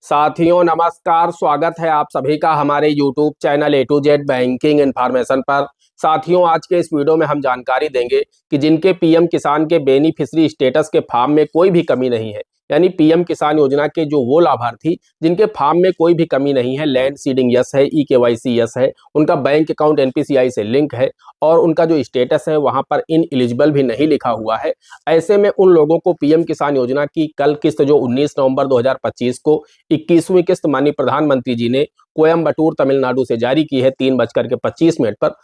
साथियों नमस्कार, स्वागत है आप सभी का हमारे YouTube channel A to Z banking information पर। साथियों आज के इस वीडियो में हम जानकारी देंगे कि जिनके पीएम किसान के बेनिफिशियरी स्टेटस के फॉर्म में कोई भी कमी नहीं है, यानी पीएम किसान योजना के जो वो लाभार्थी जिनके फॉर्म में कोई भी कमी नहीं है, लैंड सीडिंग यस है, ई केवाईसी यस है, उनका बैंक अकाउंट एनपीसीआई से लिंक है और उनका जो स्टेटस है वहां पर इन एलिजिबल भी नहीं लिखा हुआ है। ऐसे में उन लोगों को पीएम किसान योजना की कल किस्त जो 19 नवंबर 2025 को 21वीं किस्त माननीय प्रधानमंत्री जी ने कोयम्बटूर तमिलनाडु से जारी की है 3:25 पर।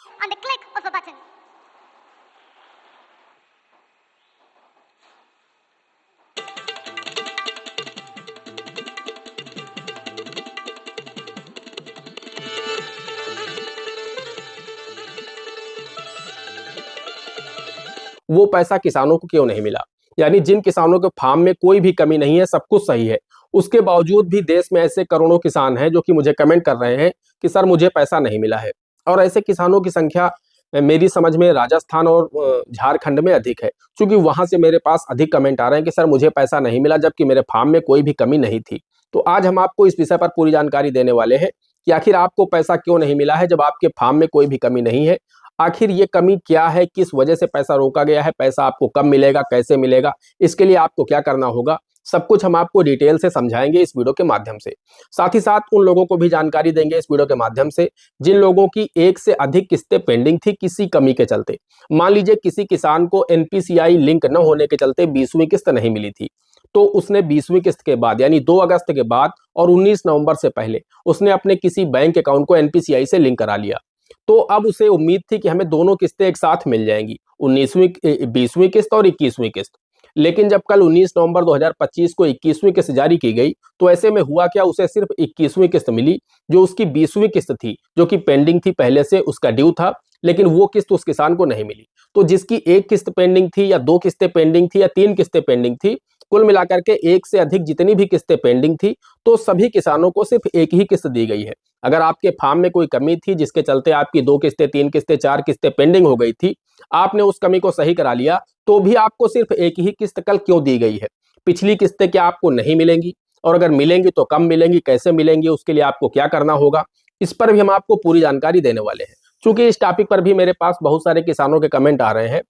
वो पैसा किसानों को क्यों नहीं मिला, यानी जिन किसानों के फार्म में कोई भी कमी नहीं है, सब कुछ सही है, उसके बावजूद भी देश में ऐसे करोड़ों किसान हैं जो कि मुझे कमेंट कर रहे हैं कि सर मुझे पैसा नहीं मिला है। और ऐसे किसानों की संख्या मेरी समझ में राजस्थान और झारखंड में अधिक है, क्योंकि वहां से मेरे पास अधिक कमेंट आ रहे हैं कि सर मुझे पैसा नहीं मिला जबकि मेरे फार्म में कोई भी कमी नहीं थी। तो आज हम आपको इस विषय पर पूरी जानकारी देने वाले हैं कि आखिर आपको पैसा क्यों नहीं मिला है जब आपके फार्म में कोई भी कमी नहीं है। आखिर ये कमी क्या है, किस वजह से पैसा रोका गया है, पैसा आपको कब मिलेगा, कैसे मिलेगा, इसके लिए आपको क्या करना होगा, सब कुछ हम आपको डिटेल से समझाएंगे इस वीडियो के माध्यम से। साथ ही साथ उन लोगों को भी जानकारी देंगे इस वीडियो के माध्यम से जिन लोगों की एक से अधिक किस्तें पेंडिंग थी किसी कमी के चलते। मान लीजिए किसी किसान को एनपीसीआई लिंक न होने के चलते 20वीं किस्त नहीं मिली थी, तो उसने 20वीं किस्त के बाद यानी 2 अगस्त के बाद और 19 नवंबर से पहले उसने अपने किसी बैंक अकाउंट को एनपीसीआई से लिंक करा लिया। तो अब उसे उम्मीद थी कि हमें दोनों किस्तें एक साथ मिल जाएंगी, 20वीं किस्त और 21वीं किस्त। लेकिन जब कल 19 नवंबर 2025 को 21वीं किस्त जारी की गई तो ऐसे में हुआ क्या, उसे सिर्फ 21वीं किस्त मिली। जो उसकी 20वीं किस्त थी जो कि पेंडिंग थी, पहले से उसका ड्यू था, लेकिन वो किस्त उस किसान को नहीं मिली। तो जिसकी एक किस्त पेंडिंग थी या 2 किस्तें पेंडिंग थी या 3 किस्तें पेंडिंग थी, कुल मिलाकर के एक से अधिक जितनी भी किस्तें पेंडिंग थी, तो सभी किसानों को सिर्फ एक ही किस्त दी गई है। अगर आपके फार्म में कोई कमी थी जिसके चलते आपकी 2 किस्तें, 3 किस्तें, 4 किस्तें पेंडिंग हो गई थी, आपने उस कमी को सही करा लिया, तो भी आपको सिर्फ एक ही किस्त कल क्यों दी गई है। पिछली किस्तें क्या आपको नहीं मिलेंगी, और अगर मिलेंगी तो कम मिलेंगी, कैसे मिलेंगी, उसके लिए आपको क्या करना होगा, इस पर भी हम आपको पूरी जानकारी देने वाले हैं। चूंकि इस टॉपिक पर भी मेरे पास बहुत सारे किसानों के कमेंट आ रहे हैं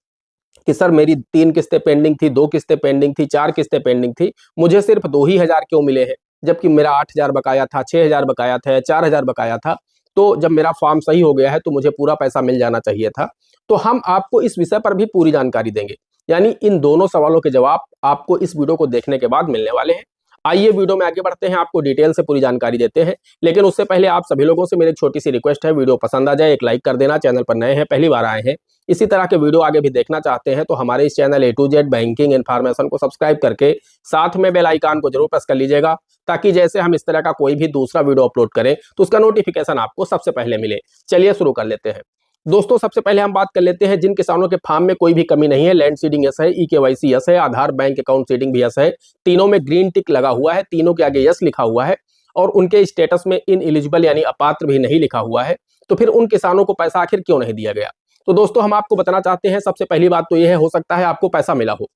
कि सर मेरी 3 किस्तें पेंडिंग थी, 2 किस्तें पेंडिंग थी, 4 किस्तें पेंडिंग थी, मुझे सिर्फ 2 ही हजार क्यों मिले हैं, जबकि मेरा 8,000 बकाया था, 6,000 बकाया था, 4,000 बकाया था। तो जब मेरा फॉर्म सही हो गया है तो मुझे पूरा पैसा मिल जाना चाहिए था। तो हम आपको इस विषय पर भी पूरी जानकारी देंगे, यानी इन दोनों सवालों के जवाब आपको इस वीडियो को देखने के बाद मिलने वाले हैं। आइए वीडियो में आगे बढ़ते हैं, आपको डिटेल से पूरी जानकारी देते हैं। लेकिन उससे पहले आप सभी लोगों से मेरी छोटी सी रिक्वेस्ट है, वीडियो पसंद आ जाए एक लाइक कर देना। चैनल पर नए हैं, पहली बार आए हैं, इसी तरह के वीडियो आगे भी देखना चाहते हैं तो हमारे इस channel A to Z banking information को सब्सक्राइब करके साथ में बेल आइकन को जरूर प्रेस कर लीजिएगा, ताकि जैसे हम इस तरह का कोई भी दूसरा वीडियो अपलोड करें तो उसका नोटिफिकेशन आपको सबसे पहले मिले। चलिए शुरू कर लेते हैं दोस्तों। सबसे पहले हम बात कर लेते हैं जिन किसानों के फार्म में कोई भी कमी नहीं है, लैंड सीडिंग यस है, ई केवाईसी यस है, आधार बैंक अकाउंट सीडिंग भी यस है, तीनों में ग्रीन टिक लगा हुआ है, तीनों के आगे यस लिखा हुआ है और उनके स्टेटस में इन एलिजिबल यानी अपात्र भी नहीं लिखा हुआ है, तो फिर उन किसानों को पैसा आखिर क्यों नहीं दिया गया। तो दोस्तों हम आपको बताना चाहते हैं, सबसे पहली बात तो यह है, हो सकता है आपको पैसा मिला हो।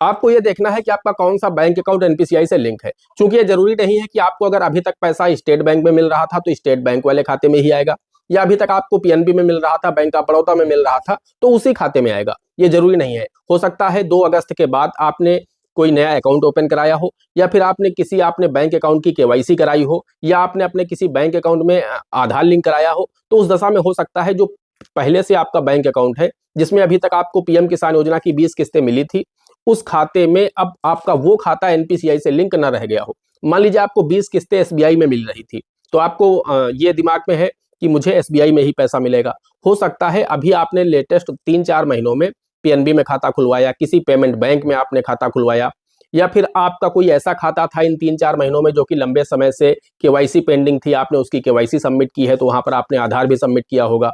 आपको यह देखना है कि आपका कौन सा बैंक अकाउंट एनपीसीआई से लिंक है, क्योंकि ये जरूरी नहीं है कि आपको अगर अभी तक पैसा स्टेट बैंक में मिल रहा था तो स्टेट बैंक वाले खाते में ही आएगा, या अभी तक आपको पीएनबी में मिल रहा था, बैंक ऑफ बड़ौदा में मिल रहा था तो उसी खाते में आएगा। ये जरूरी नहीं है। हो सकता है 2 अगस्त के बाद आपने कोई नया अकाउंट ओपन कराया हो, या फिर आपने बैंक अकाउंट की केवाईसी कराई हो, या आपने अपने किसी बैंक अकाउंट में आधार लिंक कराया हो, तो उस दशा में हो सकता है जो पहले से आपका बैंक अकाउंट है जिसमें अभी तक आपको पीएम किसान योजना की 20 किस्तें मिली थी, उस खाते में अब आपका वो खाता एनपीसीआई से लिंक न रह गया हो। मान लीजिए आपको 20 किस्तें एसबीआई में मिल रही थी, तो आपको ये दिमाग में है कि मुझे एसबीआई में ही पैसा मिलेगा। हो सकता है अभी आपने लेटेस्ट 3-4 महीनों में पीएनबी में खाता खुलवाया, किसी पेमेंट बैंक में आपने खाता खुलवाया, या फिर आपका कोई ऐसा खाता था इन 3-4 महीनों में जो कि लंबे समय से केवाईसी पेंडिंग थी, आपने उसकी केवाईसी सबमिट की है, तो वहां पर आपने आधार भी सबमिट किया होगा,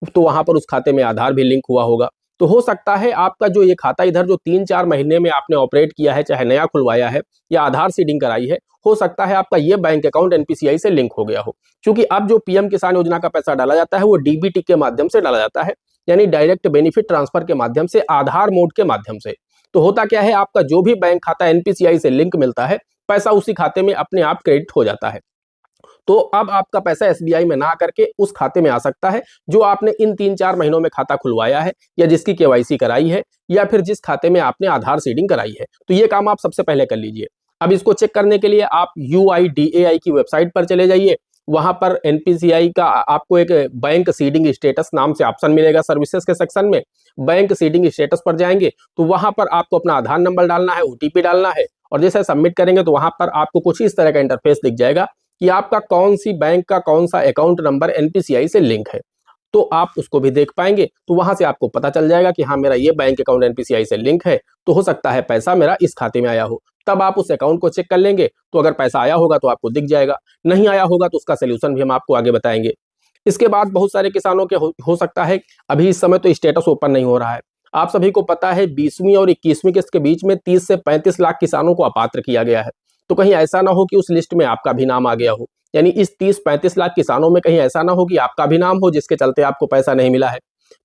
तो वहां पर उस खाते में आधार भी लिंक हुआ होगा। तो हो सकता है आपका जो ये खाता इधर जो 3-4 महीने में आपने ऑपरेट किया है, चाहे नया खुलवाया है या आधार सीडिंग कराई है, हो सकता है आपका ये बैंक अकाउंट एनपीसीआई से लिंक हो गया हो। क्योंकि अब जो पीएम किसान योजना का पैसा डाला जाता है वो डीबीटी के माध्यम से डाला जाता है, यानी डायरेक्ट बेनिफिट ट्रांसफर के माध्यम से, आधार मोड के माध्यम से। तो होता क्या है, आपका जो भी बैंक खाता एनपीसीआई से लिंक मिलता है, पैसा उसी खाते में अपने आप क्रेडिट हो जाता है। तो अब आपका पैसा एसबीआई में ना करके उस खाते में आ सकता है जो आपने इन 3-4 महीनों में खाता खुलवाया है, या जिसकी केवाईसी कराई है, या फिर जिस खाते में आपने आधार सीडिंग कराई है। तो ये काम आप सबसे पहले कर लीजिए। अब इसको चेक करने के लिए आप UIDAI की वेबसाइट पर चले जाइए। वहां पर एनपीसीआई का आपको एक बैंक सीडिंग स्टेटस नाम से ऑप्शन मिलेगा सर्विसेज के सेक्शन में। बैंक सीडिंग स्टेटस पर जाएंगे तो वहां पर आपको अपना आधार नंबर डालना है, ओटीपी डालना है, और जैसे सबमिट करेंगे तो वहां पर आपको कुछ इस तरह का इंटरफेस दिख जाएगा कि आपका कौन सी बैंक का कौन सा अकाउंट नंबर एनपीसीआई से लिंक है। तो आप उसको भी देख पाएंगे। तो वहां से आपको पता चल जाएगा कि हाँ, मेरा ये बैंक अकाउंट एनपीसीआई से लिंक है, तो हो सकता है पैसा मेरा इस खाते में आया हो। तब आप उस अकाउंट को चेक कर लेंगे। तो अगर पैसा आया होगा तो आपको दिख जाएगा, नहीं आया होगा तो उसका सोल्यूशन भी हम आपको आगे बताएंगे। इसके बाद बहुत सारे किसानों के हो सकता है अभी इस समय तो स्टेटस ओपन नहीं हो रहा है। आप सभी को पता है 20वीं और 21वीं किस्त के बीच में 30 से 35 लाख किसानों को अपात्र किया गया है। तो कहीं ऐसा ना हो कि उस लिस्ट में आपका भी नाम आ गया हो, यानी इस 30-35 लाख किसानों में कहीं ऐसा ना हो कि आपका भी नाम हो जिसके चलते आपको पैसा नहीं मिला है।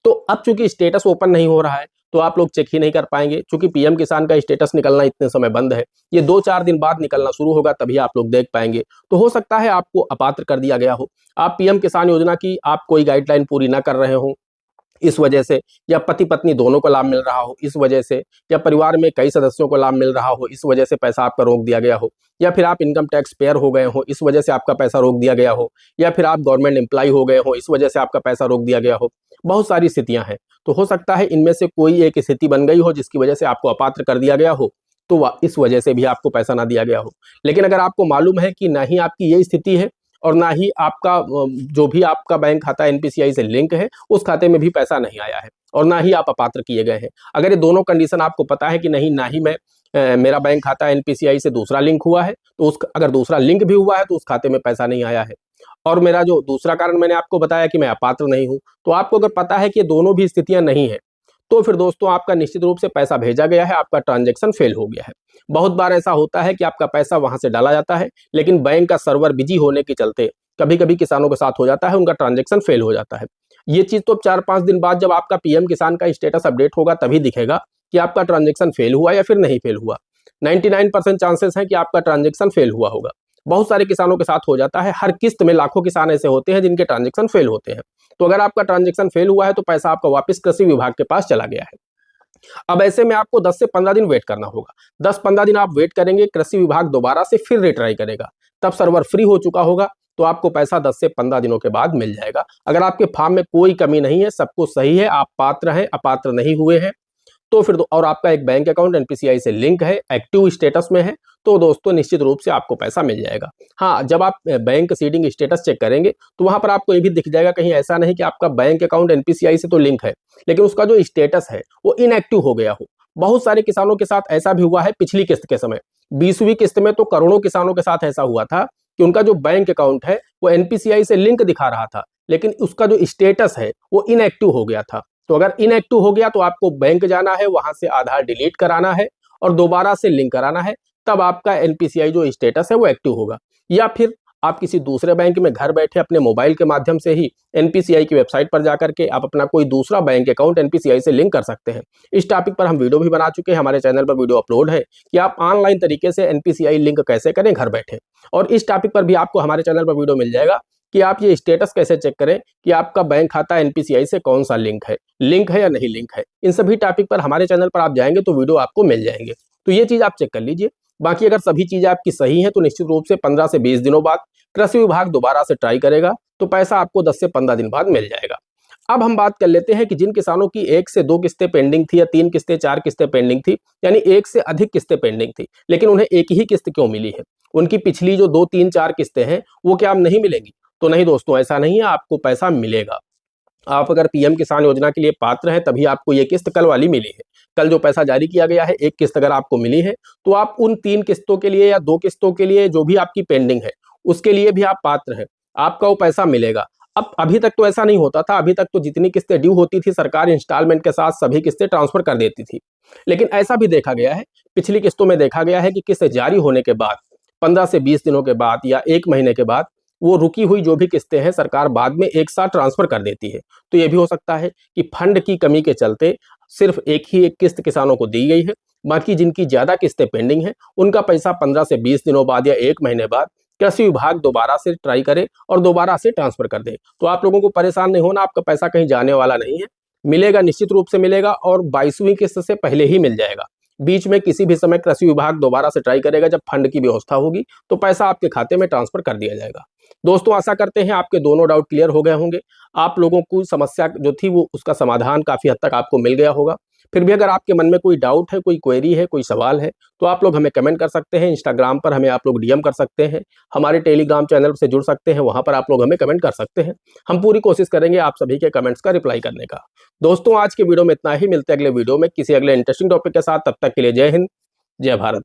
तो अब चूंकि स्टेटस ओपन नहीं हो रहा है तो आप लोग चेक ही नहीं कर पाएंगे, क्योंकि पीएम किसान का स्टेटस निकलना इतने समय बंद है। ये 2-4 दिन बाद निकलना शुरू होगा, तभी आप लोग देख पाएंगे। तो हो सकता है आपको अपात्र कर दिया गया हो, आप पीएम किसान योजना की आप कोई गाइडलाइन पूरी ना कर रहे हो इस वजह से, या पति पत्नी दोनों को लाभ मिल रहा हो इस वजह से, या परिवार में कई सदस्यों को लाभ मिल रहा हो इस वजह से पैसा आपका रोक दिया गया हो, या फिर आप इनकम टैक्स पेयर हो गए हो इस वजह से आपका पैसा रोक दिया गया हो, या फिर आप गवर्नमेंट एम्प्लॉय हो गए हो इस वजह से आपका पैसा रोक दिया गया हो। बहुत सारी स्थितियां हैं। तो हो सकता है इनमें से कोई एक स्थिति बन गई हो जिसकी वजह से आपको अपात्र कर दिया गया हो, तो इस वजह से भी आपको पैसा ना दिया गया हो। लेकिन अगर आपको मालूम है कि नहीं आपकी ये स्थिति है और ना ही आपका जो भी आपका बैंक खाता एनपीसीआई से लिंक है उस खाते में भी पैसा नहीं आया है, और ना ही आप अपात्र किए गए हैं, अगर ये दोनों कंडीशन आपको पता है कि नहीं, ना ही मैं मेरा बैंक खाता एनपीसीआई से दूसरा लिंक हुआ है, तो उस अगर दूसरा लिंक भी हुआ है तो उस खाते में पैसा नहीं आया है, और मेरा जो दूसरा कारण मैंने आपको बताया कि मैं अपात्र नहीं हूं, तो आपको अगर पता है कि ये दोनों भी स्थितियां नहीं है, तो फिर दोस्तों आपका निश्चित रूप से पैसा भेजा गया है, आपका ट्रांजैक्शन फेल हो गया है। बहुत बार ऐसा होता है कि आपका पैसा वहां से डाला जाता है, लेकिन बैंक का सर्वर बिजी होने के चलते कभी कभी किसानों के साथ हो जाता है, उनका ट्रांजैक्शन फेल हो जाता है। ये चीज तो 4-5 दिन बाद जब आपका पीएम किसान का स्टेटस अपडेट होगा तभी दिखेगा कि आपका ट्रांजैक्शन फेल हुआ या फिर नहीं फेल हुआ। 99% चांसेस है कि आपका ट्रांजैक्शन फेल हुआ होगा। बहुत सारे किसानों के साथ हो जाता है, हर किस्त में लाखों किसान ऐसे होते हैं जिनके ट्रांजैक्शन फेल होते हैं। तो अगर आपका ट्रांजैक्शन फेल हुआ है तो पैसा आपका वापस कृषि विभाग के पास चला गया है। अब ऐसे में आपको 10 से 15 दिन वेट करना होगा। 10-15 दिन आप वेट करेंगे, कृषि विभाग दोबारा से फिर रिट्राई करेगा, तब सर्वर फ्री हो चुका होगा, तो आपको पैसा 10 से 15 दिनों के बाद मिल जाएगा। अगर आपके फार्म में कोई कमी नहीं है, सब कुछ सही है, आप पात्र हैं, अपात्र नहीं हुए हैं, तो फिर और आपका एक बैंक अकाउंट एनपीसीआई से लिंक है, एक्टिव स्टेटस में है, तो दोस्तों निश्चित रूप से आपको पैसा मिल जाएगा। हाँ, जब आप बैंक सीडिंग स्टेटस चेक करेंगे तो वहां पर आपको ये भी दिख जाएगा, कहीं ऐसा नहीं कि आपका बैंक अकाउंट एनपीसीआई से तो लिंक है लेकिन उसका जो स्टेटस है वो इनएक्टिव हो गया हो। बहुत सारे किसानों के साथ ऐसा भी हुआ है पिछली किस्त के समय। 20वीं किस्त में तो करोड़ों किसानों के साथ ऐसा हुआ था कि उनका जो बैंक अकाउंट है वो एनपीसीआई से लिंक दिखा रहा था, लेकिन उसका जो स्टेटस है वो इनएक्टिव हो गया था। तो अगर इनएक्टिव हो गया तो आपको बैंक जाना है, वहां से आधार डिलीट कराना है और दोबारा से लिंक कराना है, तब आपका एनपीसीआई जो स्टेटस है वो एक्टिव होगा। या फिर आप किसी दूसरे बैंक में घर बैठे अपने मोबाइल के माध्यम से ही एनपीसीआई की वेबसाइट पर जाकर के आप अपना कोई दूसरा बैंक अकाउंट एनपीसीआई से लिंक कर सकते हैं। इस टॉपिक पर हम वीडियो भी बना चुके हैं, हमारे चैनल पर वीडियो अपलोड है कि आप ऑनलाइन तरीके से एनपीसीआई लिंक कैसे करें घर बैठे। और इस टॉपिक पर भी आपको हमारे चैनल पर वीडियो मिल जाएगा कि आप ये स्टेटस कैसे चेक करें कि आपका बैंक खाता एनपीसीआई से कौन सा लिंक है या नहीं लिंक है। इन सभी टॉपिक पर हमारे चैनल पर आप जाएंगे तो वीडियो आपको मिल जाएंगे, तो ये चीज आप चेक कर लीजिए। बाकी अगर सभी चीजें आपकी सही हैं तो निश्चित रूप से 15 से 20 दिनों बाद कृषि विभाग दोबारा से ट्राई करेगा, तो पैसा आपको 10 से 15 दिन बाद मिल जाएगा। अब हम बात कर लेते हैं कि जिन किसानों की 1 से 2 किस्तें पेंडिंग थी या 3 किस्तें 4 किस्तें पेंडिंग थी, यानी 1 से अधिक किस्तें पेंडिंग थी, लेकिन उन्हें एक ही किस्त क्यों मिली है, उनकी पिछली जो 2, 3, 4 किस्तें हैं वो क्या अब नहीं मिलेंगी? तो नहीं दोस्तों, ऐसा नहीं है, आपको पैसा मिलेगा। आप अगर पीएम किसान योजना के लिए पात्र हैं तभी आपको ये किस्त कल वाली मिली है। कल जो पैसा जारी किया गया है, एक किस्त अगर आपको मिली है तो आप उन 3 किस्तों के लिए या 2 किस्तों के लिए जो भी आपकी पेंडिंग है उसके लिए भी आप पात्र हैं, आपका वो पैसा मिलेगा। अब अभी तक तो ऐसा नहीं होता था, अभी तक तो जितनी किस्तें ड्यू होती थी सरकार इंस्टॉलमेंट के साथ सभी किस्तें ट्रांसफर कर देती थी। लेकिन ऐसा भी देखा गया है, पिछली किस्तों में देखा गया है कि किस्त जारी होने के बाद 15 से 20 दिनों के बाद या 1 महीने के बाद वो रुकी हुई जो भी किस्तें हैं सरकार बाद में एक साथ ट्रांसफर कर देती है। तो ये भी हो सकता है कि फंड की कमी के चलते सिर्फ एक ही एक किस्त किसानों को दी गई है बाकी जिनकी ज़्यादा किस्तें पेंडिंग हैं उनका पैसा 15 से 20 दिनों बाद या 1 महीने बाद कृषि विभाग दोबारा से ट्राई करे और दोबारा से ट्रांसफ़र कर दे। तो आप लोगों को परेशान नहीं होना, आपका पैसा कहीं जाने वाला नहीं है, मिलेगा, निश्चित रूप से मिलेगा और 22वीं किस्त से पहले ही मिल जाएगा। बीच में किसी भी समय कृषि विभाग दोबारा से ट्राई करेगा, जब फंड की व्यवस्था होगी तो पैसा आपके खाते में ट्रांसफर कर दिया जाएगा। दोस्तों, आशा करते हैं आपके दोनों डाउट क्लियर हो गए होंगे। आप लोगों को समस्या जो थी वो उसका समाधान काफ़ी हद तक आपको मिल गया होगा। फिर भी अगर आपके मन में कोई डाउट है, कोई क्वेरी है, कोई सवाल है, तो आप लोग हमें कमेंट कर सकते हैं। इंस्टाग्राम पर हमें आप लोग डीएम कर सकते हैं, हमारे टेलीग्राम चैनल से जुड़ सकते हैं, वहाँ पर आप लोग हमें कमेंट कर सकते हैं। हम पूरी कोशिश करेंगे आप सभी के कमेंट्स का रिप्लाई करने का। दोस्तों, आज के वीडियो में इतना ही। मिलते हैं अगले वीडियो में किसी अगले इंटरेस्टिंग टॉपिक के साथ। तब तक के लिए जय हिंद, जय भारत।